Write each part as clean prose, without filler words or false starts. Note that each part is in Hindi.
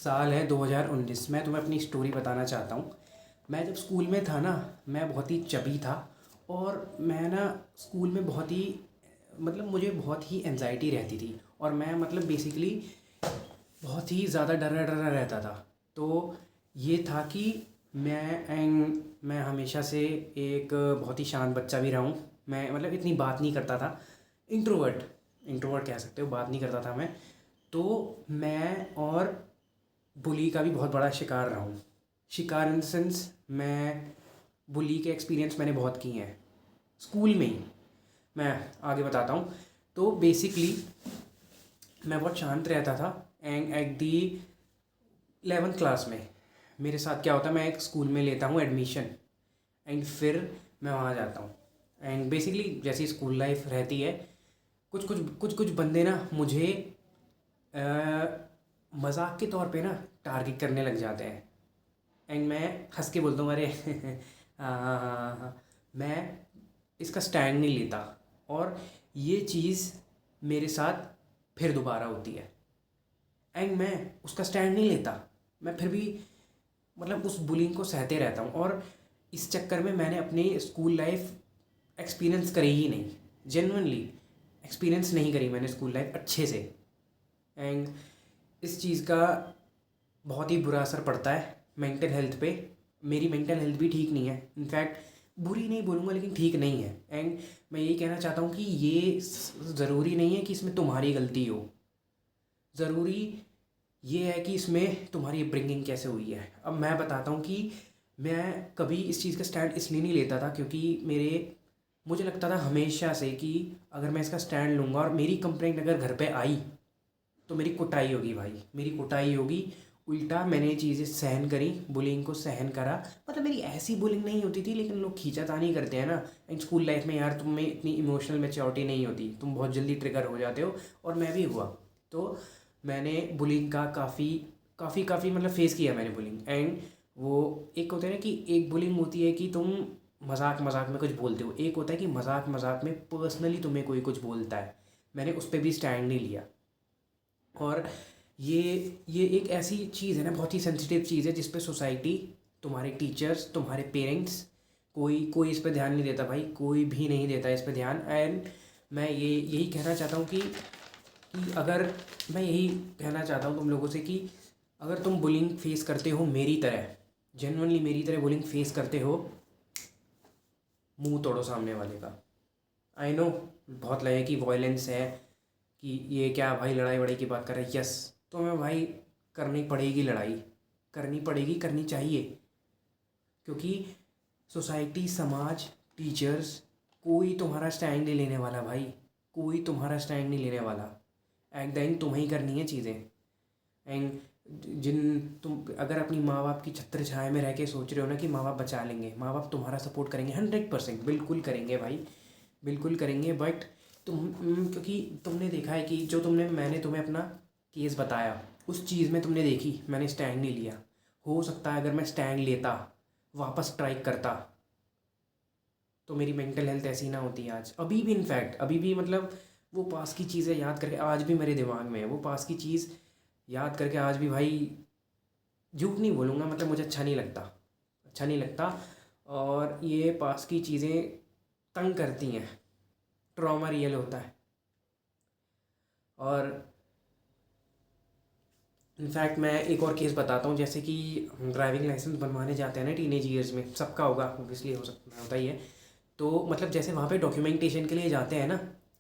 साल है 2019। मैं तुम्हें अपनी स्टोरी बताना चाहता हूँ। मैं जब स्कूल में था ना, मैं बहुत ही चबी था। और मैं ना स्कूल में बहुत ही मुझे बहुत ही एनजाइटी रहती थी। और मैं बेसिकली बहुत ही ज़्यादा डरा डरा रहता था। तो ये था कि मैं हमेशा से एक बहुत ही शांत बच्चा भी रहा हूँ। मैं इतनी बात नहीं करता था। इंट्रोवर्ट इंट्रोवर्ट कह सकते हो, बात नहीं करता था मैं। तो मैं और बुली का भी बहुत बड़ा शिकार रहा हूँ। शिकार इन द सेंस, मैं बुली के एक्सपीरियंस मैंने बहुत किए हैं स्कूल में ही। मैं आगे बताता हूँ। तो बेसिकली मैं बहुत शांत रहता था। And at the 11th class में मेरे साथ क्या होता है, मैं एक स्कूल में लेता हूँ एडमिशन। एंड फिर मैं वहाँ जाता हूँ। एंड बेसिकली जैसी स्कूल लाइफ रहती है, कुछ बंदे ना मुझे मजाक के तौर पे ना टारगेट करने लग जाते हैं। एंड मैं हंस के बोलता हूँ, अरे हाँ हाँ हाँ हाँ हाँ। मैं इसका स्टैंड नहीं लेता। और ये चीज़ मेरे साथ फिर दोबारा होती है। एंड मैं उसका स्टैंड नहीं लेता। मैं फिर भी उस बुलिंग को सहते रहता हूँ। और इस चक्कर में मैंने अपनी स्कूल लाइफ एक्सपीरियंस करी ही नहीं। जेन्युइनली एक्सपीरियंस नहीं करी मैंने स्कूल लाइफ अच्छे से। एंड इस चीज़ का बहुत ही बुरा असर पड़ता है मेंटल हेल्थ पे। मेरी मेंटल हेल्थ भी ठीक नहीं है। इनफैक्ट बुरी नहीं बोलूँगा, लेकिन ठीक नहीं है। एंड मैं यही कहना चाहता हूँ कि ये ज़रूरी नहीं है कि इसमें तुम्हारी गलती हो। ज़रूरी ये है कि इसमें तुम्हारी अपब्रिंगिंग कैसे हुई है। अब मैं बताता हूँ कि मैं कभी इस चीज़ का स्टैंड इसलिए नहीं लेता था क्योंकि मुझे लगता था हमेशा से कि अगर मैं इसका स्टैंड लूँगा और मेरी कंप्लेंट अगर घर पे आई तो मेरी कुटाई होगी भाई, मेरी कुटाई होगी। उल्टा मैंने ये चीज़ें सहन करी, बुलिंग को सहन करा। मेरी ऐसी बुलिंग नहीं होती थी, लेकिन लोग खींचातानी करते हैं ना। एंड स्कूल लाइफ में यार, तुम में इतनी इमोशनल मैच्योरिटी नहीं होती, तुम बहुत जल्दी ट्रिगर हो जाते हो। और मैं भी हुआ। तो मैंने बुलिंग का काफ़ी काफ़ी काफ़ी फेस किया मैंने बुलिंग। एंड वो एक होता है ना कि एक बुलिंग होती है कि तुम मजाक मजाक में कुछ बोलते हो, एक होता है कि मजाक मजाक में पर्सनली तुम्हें कोई कुछ बोलता है। मैंने उस पर भी स्टैंड नहीं लिया। और ये ये एक ऐसी चीज़ है ना, बहुत ही सेंसिटिव चीज़ है जिस पे सोसाइटी, तुम्हारे टीचर्स, तुम्हारे पेरेंट्स, कोई कोई इस पे ध्यान नहीं देता भाई। कोई भी नहीं देता इस पे ध्यान। एंड मैं यही कहना चाहता हूँ कि अगर मैं यही कहना चाहता हूँ तुम लोगों से कि अगर तुम बुलिंग फेस करते हो मेरी तरह, जेनुअनली मेरी तरह बुलिंग फेस करते हो, मुंह तोड़ो सामने वाले का। आई नो बहुत लगे कि वॉयलेंस है, कि ये क्या भाई लड़ाई वड़ाई की बात कर रहे हैं। यस, तो मैं भाई करनी पड़ेगी लड़ाई, करनी पड़ेगी, करनी चाहिए। क्योंकि सोसाइटी, समाज, टीचर्स, कोई तुम्हारा स्टैंड नहीं लेने वाला भाई। कोई तुम्हारा स्टैंड नहीं लेने वाला। एट द एंड तुम्हें ही करनी है चीज़ें। एंड जिन तुम अगर अपनी माँ बाप की छत्र छाया में रह के सोच रहे हो ना कि माँ बाप बचा लेंगे, माँ बाप तुम्हारा सपोर्ट करेंगे, 100% बिल्कुल करेंगे भाई, बिल्कुल करेंगे। बट क्योंकि तुमने देखा है कि जो मैंने तुम्हें अपना केस बताया, उस चीज़ में तुमने देखी मैंने स्टैंड नहीं लिया। हो सकता है अगर मैं स्टैंड लेता, वापस स्ट्राइक करता, तो मेरी मेंटल हेल्थ ऐसी ना होती आज। अभी भी इनफैक्ट अभी भी वो पास की चीज़ें याद करके आज भी मेरे दिमाग में है। वो पास की चीज़ याद करके आज भी भाई, झूठ नहीं बोलूँगा, मुझे अच्छा नहीं लगता, अच्छा नहीं लगता। और ये पास की चीज़ें तंग करती हैं, ट्रॉमा रियल होता है। और इनफैक्ट मैं एक और केस बताता हूँ। जैसे कि हम ड्राइविंग लाइसेंस बनवाने जाते हैं ना टीनेज ईयर्स में, सबका होगा ऑब्वियसली, हो सकता होता ही है। तो जैसे वहाँ पे डॉक्यूमेंटेशन के लिए जाते हैं ना,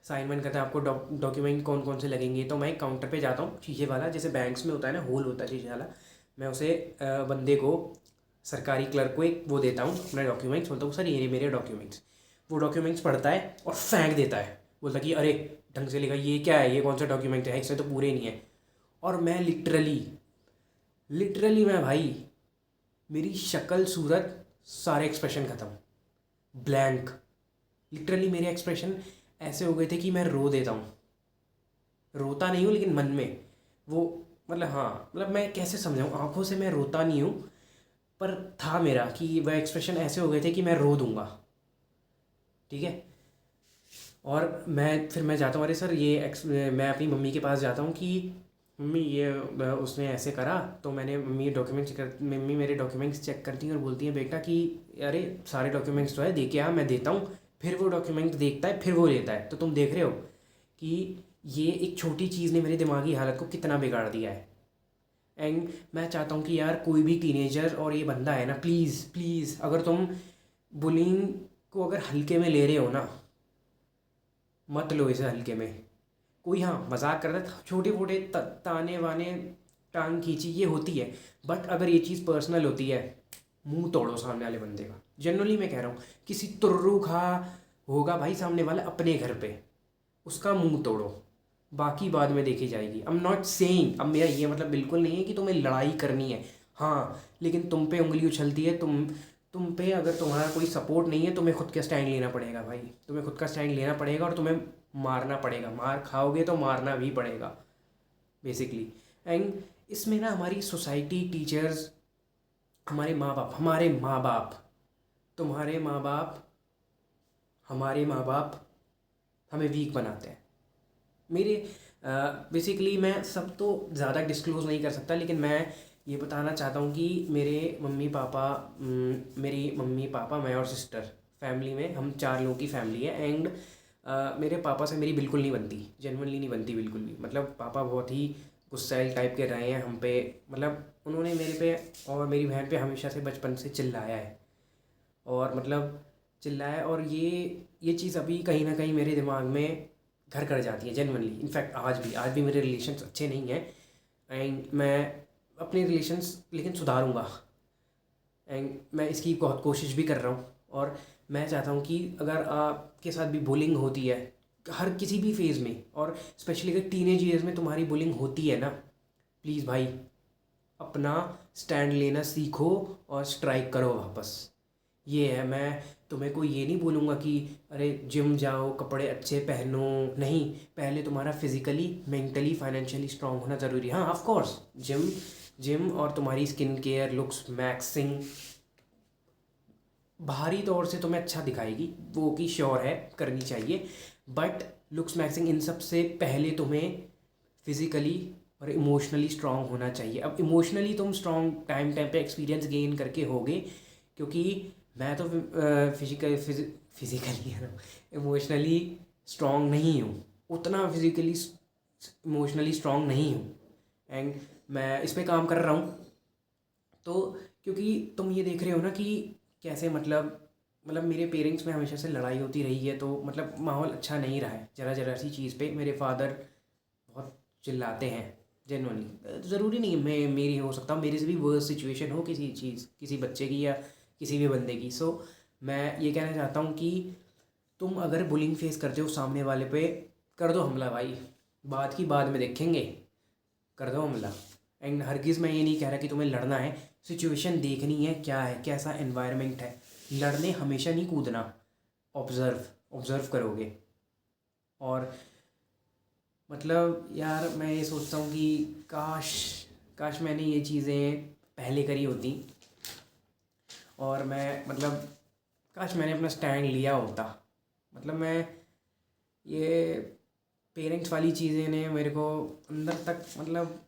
साइन वाइन करते हैं, आपको डॉक्यूमेंट कौन कौन से लगेंगे। तो मैं एक काउंटर पे जाता हूँ, शीशे वाला, जैसे बैंक्स में होता है ना, होल होता है शीशे वाला। मैं उसे बंदे को, सरकारी क्लर्क को एक वो देता हूँ अपने डॉक्यूमेंट्स, बोलता हूँ सर ये मेरे डॉक्यूमेंट्स। वो डॉक्यूमेंट्स पढ़ता है और फेंक देता है, बोलता कि अरे ढंग से लिखा, ये क्या है, ये कौन सा डॉक्यूमेंट है, इसमें तो पूरे नहीं है। और मैं लिटरली लिटरली मैं भाई, मेरी शक्ल सूरत सारे एक्सप्रेशन ख़त्म, ब्लैंक। लिटरली मेरे एक्सप्रेशन ऐसे हो गए थे कि मैं रो देता हूँ। रोता नहीं हूँ लेकिन मन में वो, हाँ, मैं कैसे समझाऊँ, आंखों से मैं रोता नहीं हूँ, पर था मेरा कि वह एक्सप्रेशन ऐसे हो गए थे कि मैं रो दूंगा। ठीक है। और मैं जाता हूँ, अरे सर ये मैं अपनी मम्मी के पास जाता हूँ कि मम्मी ये उसने ऐसे करा, तो मम्मी मेरे डॉक्यूमेंट्स चेक करती हैं और बोलती हैं बेटा कि अरे सारे डॉक्यूमेंट्स तो है, दे के आ, मैं देता हूँ। फिर वो डॉक्यूमेंट देखता है, फिर वो लेता है। तो तुम देख रहे हो कि ये एक छोटी चीज़ ने मेरी दिमागी हालत को कितना बिगाड़ दिया है। एंड मैं चाहता हूँ कि यार कोई भी टीनेजर और ये बंदा है ना, प्लीज़ प्लीज़, अगर तुम बुलिंग को अगर हल्के में ले रहे हो ना, मत लो इसे हल्के में। कोई हाँ मजाक करता है, छोटे मोटे ताने वाने, टांग खींची, ये होती है। बट अगर ये चीज़ पर्सनल होती है, मुंह तोड़ो सामने वाले बंदे का। जनरली मैं कह रहा हूँ, किसी तुर्रू खा होगा भाई सामने वाला अपने घर पे, उसका मुंह तोड़ो, बाकी बाद में देखी जाएगी। आई एम नॉट सेइंग, अब मेरा ये मतलब बिल्कुल नहीं है कि तुम्हें लड़ाई करनी है, हाँ, लेकिन तुम पे उंगली उछलती है, तुम पे अगर तुम्हारा कोई सपोर्ट नहीं है, तुम्हें खुद का स्टैंड लेना पड़ेगा भाई। तुम्हें खुद का स्टैंड लेना पड़ेगा और तुम्हें मारना पड़ेगा, मार खाओगे तो मारना भी पड़ेगा बेसिकली। एंड इसमें ना हमारी सोसाइटी, टीचर्स, हमारे माँ बाप, तुम्हारे माँ बाप, हमारे माँ बाप हमें वीक बनाते हैं। मेरे बेसिकली मैं सब तो ज़्यादा डिस्क्लोज़ नहीं कर सकता, लेकिन मैं ये बताना चाहता हूँ कि मेरी मम्मी पापा, मैं और सिस्टर, फैमिली में हम 4 लोगों की फैमिली है। एंड मेरे पापा से मेरी बिल्कुल नहीं बनती, जेनुइनली नहीं बनती बिल्कुल भी। मतलब पापा बहुत ही गुस्सैल टाइप के रहे हैं हम पे। मतलब उन्होंने मेरे पे और मेरी बहन पे हमेशा से बचपन से चिल्लाया है, और मतलब चिल्लाया, और ये चीज़ अभी कहीं ना कहीं मेरे दिमाग में घर कर जाती है जेनुइनली। इनफैक्ट आज भी मेरे रिलेशन्स अच्छे नहीं हैं। एंड मैं अपने रिलेशन्स लेकिन सुधारूंगा, एंड मैं इसकी बहुत कोशिश भी कर रहा हूँ। और मैं चाहता हूँ कि अगर आपके साथ भी बुलिंग होती है, हर किसी भी फेज़ में, और स्पेशली अगर टीनेज ईयर्स में तुम्हारी बुलिंग होती है ना, प्लीज़ भाई अपना स्टैंड लेना सीखो और स्ट्राइक करो वापस। ये है, मैं तुम्हें कोई ये नहीं बोलूँगा कि अरे जिम जाओ, कपड़े अच्छे पहनो, नहीं। पहले तुम्हारा फिजिकली, मेंटली, फाइनेंशियली स्ट्रांग होना ज़रूरी है। हाँ ऑफ कोर्स, जिम जिम और तुम्हारी स्किन केयर, लुक्स मैक्सिंग बाहरी तौर से तुम्हें अच्छा दिखाएगी, वो कि श्योर है, करनी चाहिए। बट लुक्स मैक्सिंग इन सब से पहले तुम्हें फिज़िकली और इमोशनली स्ट्रांग होना चाहिए। अब इमोशनली तुम स्ट्रांग टाइम टाइम पे एक्सपीरियंस गेन करके होगे, क्योंकि मैं तो फिजिकली है ना, इमोशनली स्ट्रांग नहीं हूँ उतना, फिजिकली इमोशनली स्ट्रांग नहीं हूँ। एंड मैं इस पे काम कर रहा हूँ। तो क्योंकि तुम ये देख रहे हो ना कि कैसे मतलब मेरे पेरेंट्स में हमेशा से लड़ाई होती रही है, तो मतलब माहौल अच्छा नहीं रहा है। ज़रा ज़रा सी चीज़ पे मेरे फादर बहुत चिल्लाते हैं जेनुअनली। ज़रूरी नहीं है मैं मेरी हो सकता हूँ, मेरे से भी वर्स सिचुएशन हो किसी बच्चे की या किसी भी बंदे की। सो मैं ये कहना चाहता हूँ कि तुम अगर बुलिंग फेस करते हो सामने वाले पे, कर दो हमला भाई, बात की बाद में देखेंगे, कर दो हमला। एंड हरगिज़ मैं ये नहीं कह रहा कि तुम्हें लड़ना है, सिचुएशन देखनी है क्या है, कैसा एनवायरनमेंट है। लड़ने हमेशा नहीं कूदना, ऑब्ज़र्व ऑब्ज़र्व करोगे। और मतलब यार मैं ये सोचता हूँ कि काश काश मैंने ये चीज़ें पहले करी होती, और मैं मतलब काश मैंने अपना स्टैंड लिया होता। मतलब मैं ये पेरेंट्स वाली चीज़ें ने मेरे को अंदर तक मतलब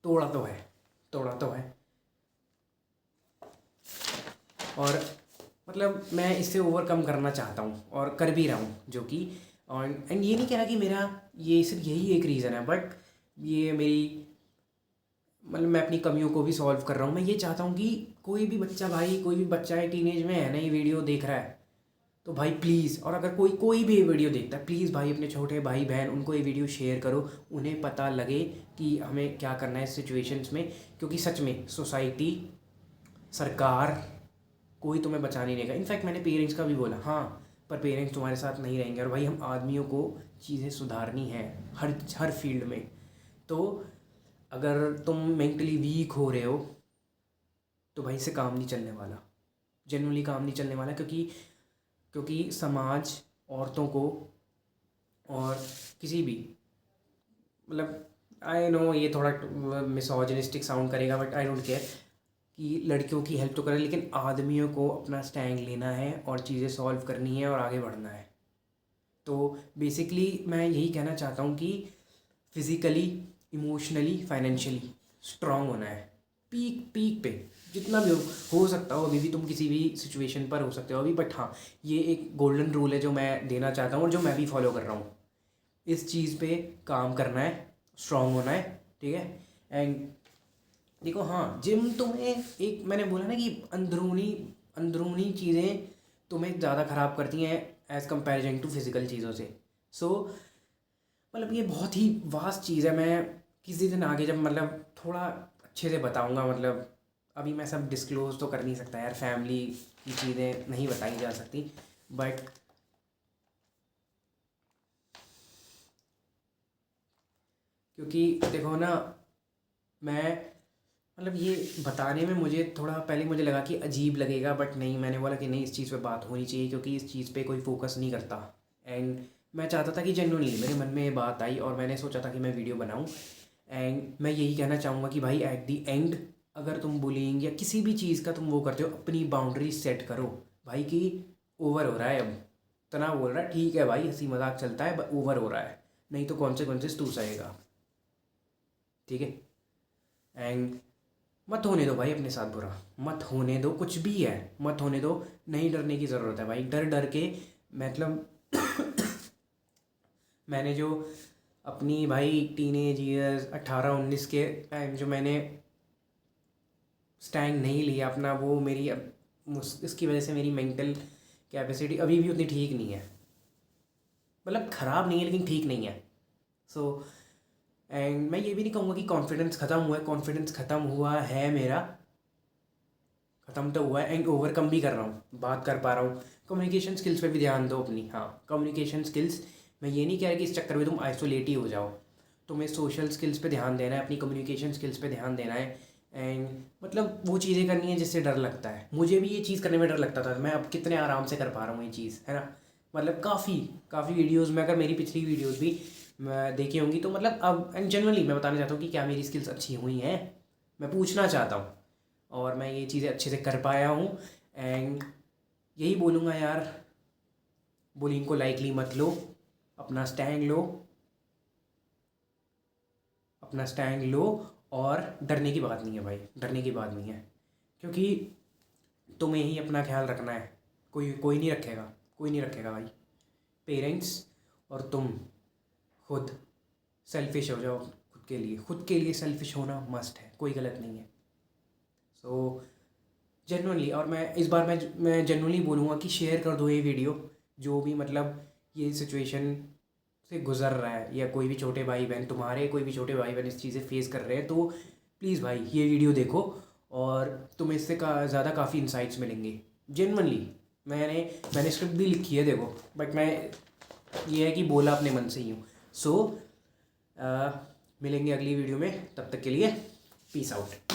तोड़ा तो है, तोड़ा तो है। और मतलब मैं इससे ओवरकम करना चाहता हूँ और कर भी रहा हूँ, जो कि और एंड ये नहीं कह रहा कि मेरा ये सिर्फ यही एक रीज़न है, बट ये मेरी मतलब मैं अपनी कमियों को भी सॉल्व कर रहा हूँ। मैं ये चाहता हूँ कि कोई भी बच्चा भाई, कोई भी बच्चा है टीनेज में है ना, ये वीडियो देख रहा है, तो भाई प्लीज़, और अगर कोई कोई भी ये वीडियो देखता है, प्लीज़ भाई अपने छोटे भाई बहन उनको ये वीडियो शेयर करो, उन्हें पता लगे कि हमें क्या करना है इस सिचुएशंस में। क्योंकि सच में सोसाइटी, सरकार, कोई तुम्हें बचा नहीं देगा। इनफैक्ट मैंने पेरेंट्स का भी बोला, हाँ, पर पेरेंट्स तुम्हारे साथ नहीं रहेंगे। और भाई हम आदमियों को चीज़ें सुधारनी है हर हर फील्ड में। तो अगर तुम मेंटली वीक हो रहे हो, तो भाई से काम नहीं चलने वाला, जेनुअनली काम नहीं चलने वाला। क्योंकि क्योंकि समाज औरतों को, और किसी भी, मतलब आई नो ये थोड़ा मिसोजिनिस्टिक साउंड करेगा, बट आई डोंट केयर कि लड़कियों की हेल्प तो करें, लेकिन आदमियों को अपना स्टैंड लेना है और चीज़ें सॉल्व करनी है और आगे बढ़ना है। तो बेसिकली मैं यही कहना चाहता हूँ कि फिज़िकली, इमोशनली, फाइनेंशियली स्ट्रांग होना है। पीक पीक पे जितना भी हो सकता हो। अभी भी तुम किसी भी सिचुएशन पर हो सकते हो अभी, बट हाँ, ये एक गोल्डन रूल है जो मैं देना चाहता हूँ और जो मैं भी फॉलो कर रहा हूँ। इस चीज़ पे काम करना है, स्ट्रांग होना है, ठीक है। एंड देखो, हाँ, जिम तुम्हें एक, मैंने बोला ना कि अंदरूनी अंदरूनी चीज़ें तुम्हें ज़्यादा ख़राब करती हैं एज़ कंपैरिजन टू फिज़िकल चीज़ों से। सो मतलब ये बहुत ही वास्ट चीज़ है। मैं किसी दिन आगे जब मतलब थोड़ा अच्छे से बताऊंगा, मतलब अभी मैं सब डिस्क्लोज़ तो कर नहीं सकता यार, फैमिली की चीज़ें नहीं बताई जा सकती, बट क्योंकि देखो ना, मैं मतलब ये बताने में मुझे थोड़ा पहले मुझे लगा कि अजीब लगेगा, बट नहीं, मैंने बोला कि नहीं, इस चीज़ पे बात होनी चाहिए क्योंकि इस चीज़ पे कोई फोकस नहीं करता। एंड मैं चाहता था कि जेन्युइनली मेरे मन में ये बात आई और मैंने सोचा था कि मैं वीडियो बनाऊं। एंड मैं यही कहना चाहूँगा कि भाई, एट दी एंड अगर तुम बुलिंग या किसी भी चीज़ का तुम वो करते हो, अपनी बाउंड्री सेट करो भाई कि ओवर हो रहा है, अब इतना बोल रहा है, ठीक है भाई, हंसी मजाक चलता है, ओवर हो रहा है, नहीं तो कॉन्सिक्वेंसेस तू सहेगा, ठीक है। एंड मत होने दो भाई अपने साथ बुरा, मत होने दो, कुछ भी है मत होने दो। नहीं डरने की ज़रूरत है भाई, डर डर के मतलब मैंने जो अपनी भाई टीनेज ईयर्स 18-19 के टाइम जो मैंने स्टैंड नहीं लिया अपना, वो मेरी अब इसकी वजह से मेरी मेंटल कैपेसिटी अभी भी उतनी ठीक नहीं है। मतलब ख़राब नहीं है लेकिन ठीक नहीं है। सो एंड मैं ये भी नहीं कहूँगा कि कॉन्फिडेंस ख़त्म हुआ है, कॉन्फिडेंस ख़त्म हुआ है मेरा, ख़त्म तो हुआ है एंड ओवरकम भी कर रहा हूँ, बात कर पा रहा हूँ। कम्युनिकेशन स्किल्स पे भी ध्यान दो अपनी, हाँ, कम्युनिकेशन स्किल्स। मैं ये नहीं कह रहा कि इस चक्कर में तुम आइसोलेट ही हो जाओ, तुम्हें सोशल स्किल्स पे ध्यान देना है, अपनी कम्युनिकेशन स्किल्स पे ध्यान देना है। एंड मतलब वो चीज़ें करनी है जिससे डर लगता है। मुझे भी ये चीज़ करने में डर लगता था, मैं अब कितने आराम से कर पा रहा हूँ ये चीज़, है ना। मतलब काफ़ी काफ़ी वीडियोज़ में, अगर मेरी पिछली वीडियोज़ भी मैं देखी होंगी तो मतलब अब एंड जनरली मैं बताना चाहता हूँ कि क्या मेरी स्किल्स अच्छी हुई हैं, मैं पूछना चाहता हूँ, और मैं ये चीज़ें अच्छे से कर पाया हूँ। एंड यही बोलूँगा यार, बुलिंग को लाइटली मत लो, अपना स्टैंड लो, अपना स्टैंड लो। और डरने की बात नहीं है भाई, डरने की बात नहीं है, क्योंकि तुम्हें ही अपना ख्याल रखना है, कोई कोई नहीं रखेगा, कोई नहीं रखेगा भाई। पेरेंट्स और तुम खुद सेल्फिश हो जाओ, खुद के लिए, खुद के लिए सेल्फिश होना मस्ट है, कोई गलत नहीं है। सो जेनुअनली, और मैं इस बार मैं जेनुअनली बोलूँगा कि शेयर कर दो ये वीडियो, जो भी मतलब ये सिचुएशन से गुज़र रहा है, या कोई भी छोटे भाई बहन, तुम्हारे कोई भी छोटे भाई बहन इस चीज़ें फेस कर रहे हैं, तो प्लीज़ भाई ये वीडियो देखो और तुम्हें इससे ज़्यादा काफ़ी इंसाइट्स मिलेंगे। जेनुअनली मैंने स्क्रिप्ट भी लिखी है देखो, बट मैं ये है कि बोला अपने मन से ही हूँ। सो मिलेंगे अगली वीडियो में, तब तक के लिए पीस आउट।